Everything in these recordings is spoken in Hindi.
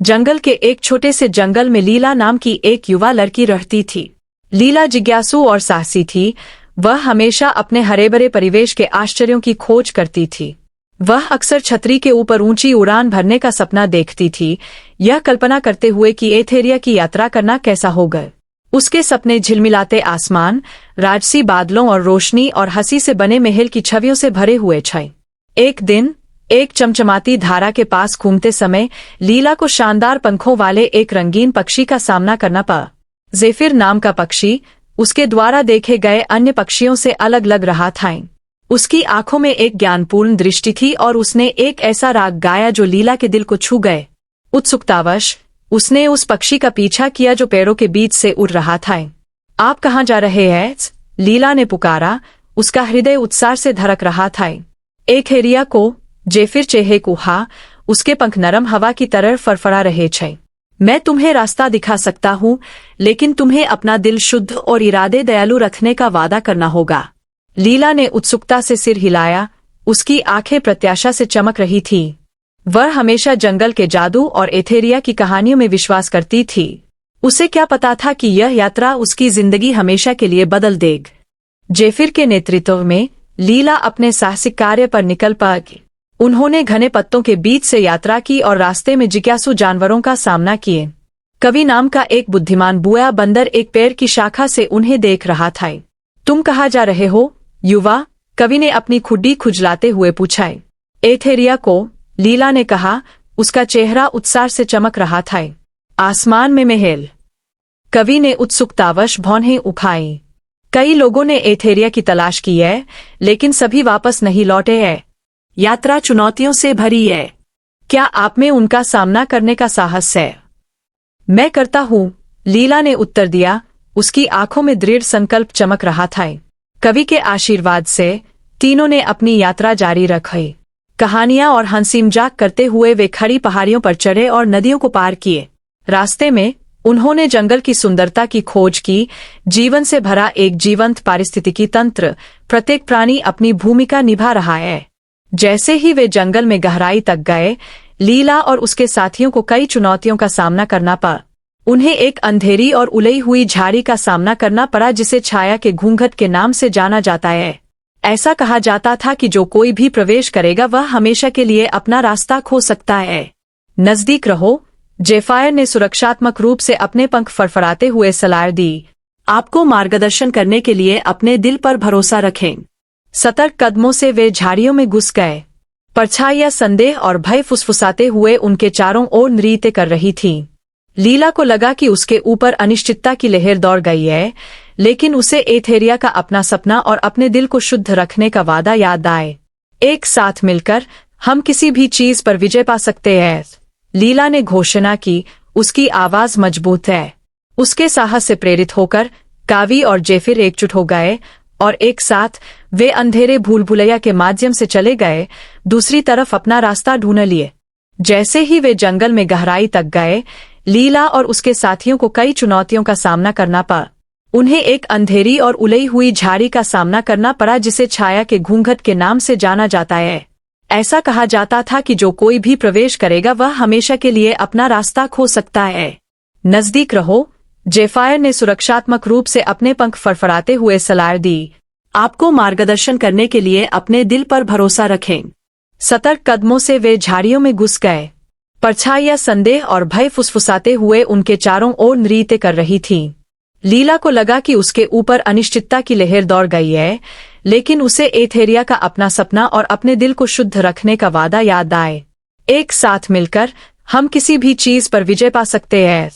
जंगल के एक छोटे से जंगल में लीला नाम की एक युवा लड़की रहती थी। लीला जिज्ञासु और साहसी थी। वह हमेशा अपने हरे-भरे परिवेश के आश्चर्यों की खोज करती थी। वह अक्सर छतरी के ऊपर ऊंची उड़ान भरने का सपना देखती थी, यह कल्पना करते हुए कि एथेरिया की यात्रा करना कैसा होगा। उसके सपने झिलमिलाते आसमान, राजसी बादलों और रोशनी और हंसी से बने महल की छवियों से भरे हुए थे। एक दिन एक चमचमाती धारा के पास घूमते समय लीला को शानदार पंखों वाले एक रंगीन पक्षी का सामना करना पड़ा। ज़ेफिर नाम का पक्षी उसके द्वारा देखे गए अन्य पक्षियों से अलग लग रहा था। उसकी आंखों में एक ज्ञानपूर्ण दृष्टि थी और उसने एक ऐसा राग गाया जो लीला के दिल को छू गए। उत्सुकतावश उसने उस पक्षी का पीछा किया जो पेड़ों के बीच से उड़ रहा था। आप कहाँ जा रहे हैं? लीला ने पुकारा। उसका हृदय उत्साह से धड़क रहा था। एथेरिया को ज़ेफिर चेहे कहा, उसके पंख नरम हवा की तरह फड़फड़ा रहे थे। मैं तुम्हें रास्ता दिखा सकता हूँ, लेकिन तुम्हें अपना दिल शुद्ध और इरादे दयालु रखने का वादा करना होगा। लीला ने उत्सुकता से सिर हिलाया। उसकी आंखें प्रत्याशा से चमक रही थीं। वह हमेशा जंगल के जादू और एथेरिया की कहानियों में विश्वास करती थी। उसे क्या पता था कि यह यात्रा उसकी जिंदगी हमेशा के लिए बदल देगी। ज़ेफिर के नेतृत्व में लीला अपने साहसिक कार्य पर निकल पड़ी। उन्होंने घने पत्तों के बीच से यात्रा की और रास्ते में जिज्ञासु जानवरों का सामना किए। कवि नाम का एक बुद्धिमान बूढ़ा बंदर एक पेड़ की शाखा से उन्हें देख रहा था। तुम कहाँ जा रहे हो, युवा? कवि ने अपनी खुड्डी खुजलाते हुए पूछा। एथेरिया को, लीला ने कहा। उसका चेहरा उत्साह से चमक रहा था। आसमान में महल। कवि ने उत्सुकतावश भौहें उठाई। कई लोगों ने एथेरिया की तलाश की है, लेकिन सभी वापस नहीं लौटे हैं। यात्रा चुनौतियों से भरी है। क्या आप में उनका सामना करने का साहस है? मैं करता हूँ, लीला ने उत्तर दिया। उसकी आंखों में दृढ़ संकल्प चमक रहा था। कवि के आशीर्वाद से तीनों ने अपनी यात्रा जारी रखी। कहानियां और हंसी मजाक करते हुए वे खड़ी पहाड़ियों पर चढ़े और नदियों को पार किए। रास्ते में उन्होंने जंगल की सुंदरता की खोज की, जीवन से भरा एक जीवंत पारिस्थितिकी तंत्र। प्रत्येक प्राणी अपनी भूमिका निभा रहा है। जैसे ही वे जंगल में गहराई तक गए, लीला और उसके साथियों को कई चुनौतियों का सामना करना पड़ा। उन्हें एक अंधेरी और उलई हुई झाड़ी का सामना करना पड़ा जिसे छाया के घूंघट के नाम से जाना जाता है। ऐसा कहा जाता था कि जो कोई भी प्रवेश करेगा वह हमेशा के लिए अपना रास्ता खो सकता है। नजदीक रहो, ज़ेफिर ने सुरक्षात्मक रूप से अपने पंख फड़फड़ाते हुए सलाह दी। आपको मार्गदर्शन करने के लिए अपने दिल पर भरोसा रखें। सतर्क कदमों से वे झाड़ियों में घुस गए। परछाइयां संदेह और भय फुसफुसाते हुए उनके चारों ओर नृत्य कर रही थीं। लीला को लगा कि उसके ऊपर अनिश्चितता की लहर दौड़ गई है, लेकिन उसे एथेरिया का अपना सपना और अपने दिल को शुद्ध रखने का वादा याद आए। एक साथ मिलकर हम किसी भी चीज पर विजय पा सकते हैं, लीला ने घोषणा की। उसकी आवाज मजबूत है। उसके साहस से प्रेरित होकर कवि और ज़ेफिर एकजुट हो गए और एक साथ वे अंधेरे भूल भुलैया के माध्यम से चले गए, दूसरी तरफ अपना रास्ता ढूंढ लिए। जैसे ही वे जंगल में गहराई तक गए, लीला और उसके साथियों को कई चुनौतियों का सामना करना पड़ा। उन्हें एक अंधेरी और उलई हुई झाड़ी का सामना करना पड़ा जिसे छाया के घूंघट के नाम से जाना जाता है। ऐसा कहा जाता था कि जो कोई भी प्रवेश करेगा वह हमेशा के लिए अपना रास्ता खो सकता है। नजदीक रहो, ज़ेफिर ने सुरक्षात्मक रूप से अपने पंख फड़फड़ाते हुए सलाह दी। आपको मार्गदर्शन करने के लिए अपने दिल पर भरोसा रखें। सतर्क कदमों से वे झाड़ियों में घुस गए। परछाइयां संदेह और भय फुसफुसाते हुए उनके चारों ओर नृत्य कर रही थीं। लीला को लगा कि उसके ऊपर अनिश्चितता की लहर दौड़ गई है, लेकिन उसे एथेरिया का अपना सपना और अपने दिल को शुद्ध रखने का वादा याद आए। एक साथ मिलकर हम किसी भी चीज पर विजय पा सकते हैं,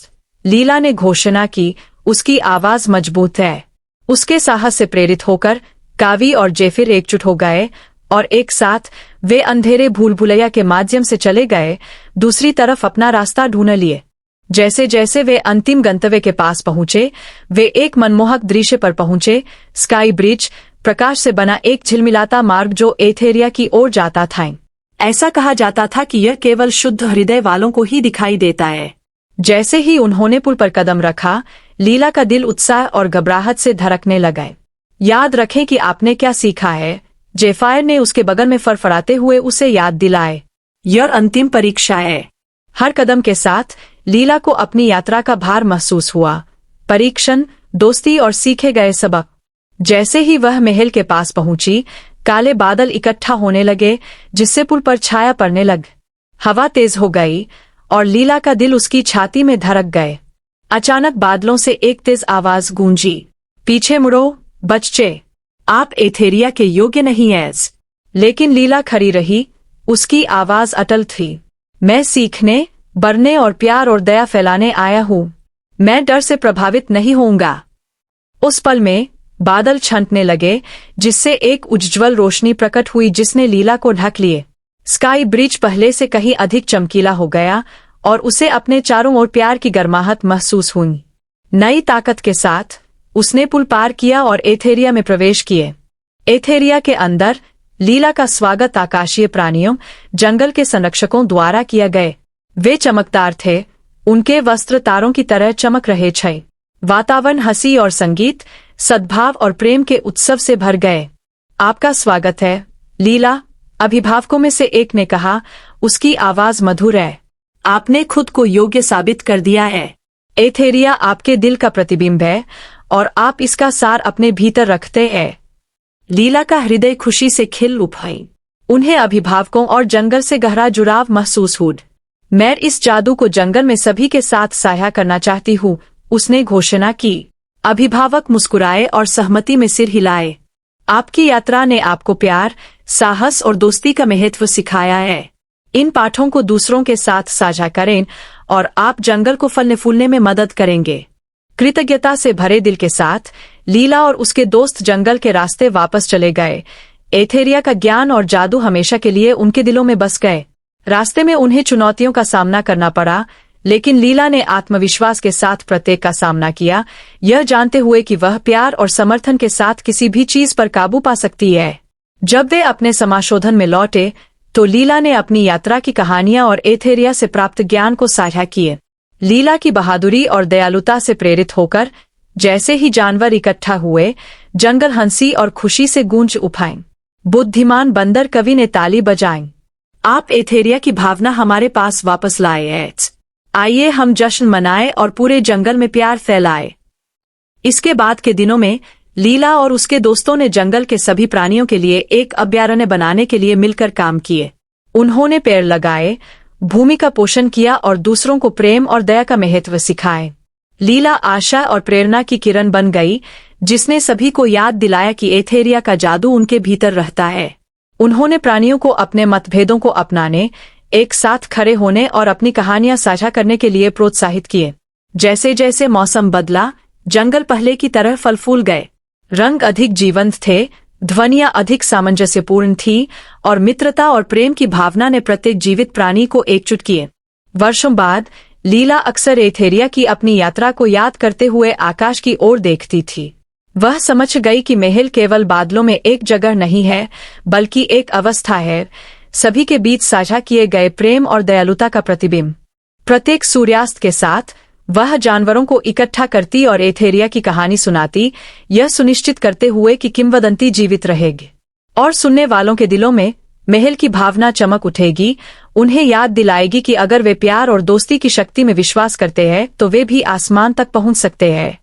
लीला ने घोषणा की। उसकी आवाज मजबूत है। उसके साहस से प्रेरित होकर कवि और ज़ेफिर एकजुट हो गए और एक साथ वे अंधेरे भूल भुलैया के माध्यम से चले गए, दूसरी तरफ अपना रास्ता ढूंढ लिए। जैसे जैसे वे अंतिम गंतव्य के पास पहुंचे, वे एक मनमोहक दृश्य पर पहुंचे। स्काई ब्रिज, प्रकाश से बना एक झिलमिलाता मार्ग जो एथेरिया की ओर जाता था। ऐसा कहा जाता था कि यह केवल शुद्ध हृदय वालों को ही दिखाई देता है। जैसे ही उन्होंने पुल पर कदम रखा, लीला का दिल उत्साह और घबराहट से धड़कने लगा। याद रखें कि आपने क्या सीखा है, ज़ेफिर ने उसके बगल में फड़फड़ाते हुए उसे याद दिलाए। यह अंतिम परीक्षा है। हर कदम के साथ लीला को अपनी यात्रा का भार महसूस हुआ। परीक्षण, दोस्ती और सीखे गए सबक। जैसे ही वह महल के पास पहुंची, काले बादल इकट्ठा होने लगे, जिससे पुल पर छाया पड़ने लग। हवा तेज हो गई और लीला का दिल उसकी छाती में धड़क गए। अचानक बादलों से एक तेज आवाज गूंजी, पीछे मुड़ो बच्चे, आप एथेरिया के योग्य नहीं हैं। लेकिन लीला खड़ी रही, उसकी आवाज अटल थी। मैं सीखने, बढ़ने और प्यार और दया फैलाने आया हूं। मैं डर से प्रभावित नहीं होऊंगा। उस पल में बादल छंटने लगे, जिससे एक उज्ज्वल रोशनी प्रकट हुई जिसने लीला को ढक लिए। स्काई ब्रिज पहले से कहीं अधिक चमकीला हो गया और उसे अपने चारों ओर प्यार की गर्माहट महसूस हुई। नई ताकत के साथ उसने पुल पार किया और एथेरिया में प्रवेश किए। एथेरिया के अंदर लीला का स्वागत आकाशीय प्राणियों, जंगल के संरक्षकों द्वारा किया गए। वे चमकदार थे, उनके वस्त्र तारों की तरह चमक रहे थे। वातावरण हंसी और संगीत, सद्भाव और प्रेम के उत्सव से भर गए। आपका स्वागत है, लीला, अभिभावकों में से एक ने कहा, उसकी आवाज मधुर है। आपने खुद को योग्य साबित कर दिया है। एथेरिया आपके दिल का प्रतिबिंब है और आप इसका सार अपने भीतर रखते हैं। लीला का हृदय खुशी से खिल उठा। उन्हें अभिभावकों और जंगल से गहरा जुड़ाव महसूस हुआ। मैं इस जादू को जंगल में सभी के साथ साझा करना चाहती हूँ, उसने घोषणा की। अभिभावक मुस्कुराए और सहमति में सिर हिलाए। आपकी यात्रा ने आपको प्यार, साहस और दोस्ती का महत्व सिखाया है। इन पाठों को दूसरों के साथ साझा करें और आप जंगल को फलने फूलने में मदद करेंगे। कृतज्ञता से भरे दिल के साथ लीला और उसके दोस्त जंगल के रास्ते वापस चले गए। एथेरिया का ज्ञान और जादू हमेशा के लिए उनके दिलों में बस गए। रास्ते में उन्हें चुनौतियों का सामना करना पड़ा, लेकिन लीला ने आत्मविश्वास के साथ प्रत्येक का सामना किया, यह जानते हुए कि वह प्यार और समर्थन के साथ किसी भी चीज पर काबू पा सकती है। जब वे अपने समाशोधन में लौटे, तो लीला ने अपनी यात्रा की कहानियां और एथेरिया से प्राप्त ज्ञान को साझा किए। लीला की बहादुरी और दयालुता से प्रेरित होकर जैसे ही जानवर इकट्ठा हुए, जंगल हंसी और खुशी से गूंज उठाए। बुद्धिमान बंदर कवि ने ताली बजाई। आप एथेरिया की भावना हमारे पास वापस लाए हैं। आइए हम जश्न मनाएं और पूरे जंगल में प्यार फैलाएं। इसके बाद के दिनों में लीला और उसके दोस्तों ने जंगल के सभी प्राणियों के लिए एक अभयारण्य बनाने के लिए मिलकर काम किए। उन्होंने पेड़ लगाए, भूमि का पोषण किया और दूसरों को प्रेम और दया का महत्व सिखाए। लीला आशा और प्रेरणा की किरण बन गई, जिसने सभी को याद दिलाया कि एथेरिया का जादू उनके भीतर रहता है। उन्होंने प्राणियों को अपने मतभेदों को अपनाने, एक साथ खड़े होने और अपनी कहानियां साझा करने के लिए प्रोत्साहित किए। जैसे जैसे मौसम बदला, जंगल पहले की तरह फल फूल गए। रंग अधिक जीवंत थे, ध्वनियां अधिक सामंजस्यपूर्ण थी और मित्रता और प्रेम की भावना ने प्रत्येक जीवित प्राणी को एकजुट किए। वर्षों बाद लीला अक्सर एथेरिया की अपनी यात्रा को याद करते हुए आकाश की ओर देखती थी। वह समझ गई कि महल केवल बादलों में एक जगह नहीं है, बल्कि एक अवस्था है, सभी के बीच साझा किए गए प्रेम और दयालुता का प्रतिबिंब। प्रत्येक सूर्यास्त के साथ वह जानवरों को इकट्ठा करती और एथेरिया की कहानी सुनाती, यह सुनिश्चित करते हुए कि किंवदंती जीवित रहेगी और सुनने वालों के दिलों में महल की भावना चमक उठेगी। उन्हें याद दिलाएगी कि अगर वे प्यार और दोस्ती की शक्ति में विश्वास करते हैं तो वे भी आसमान तक पहुंच सकते हैं।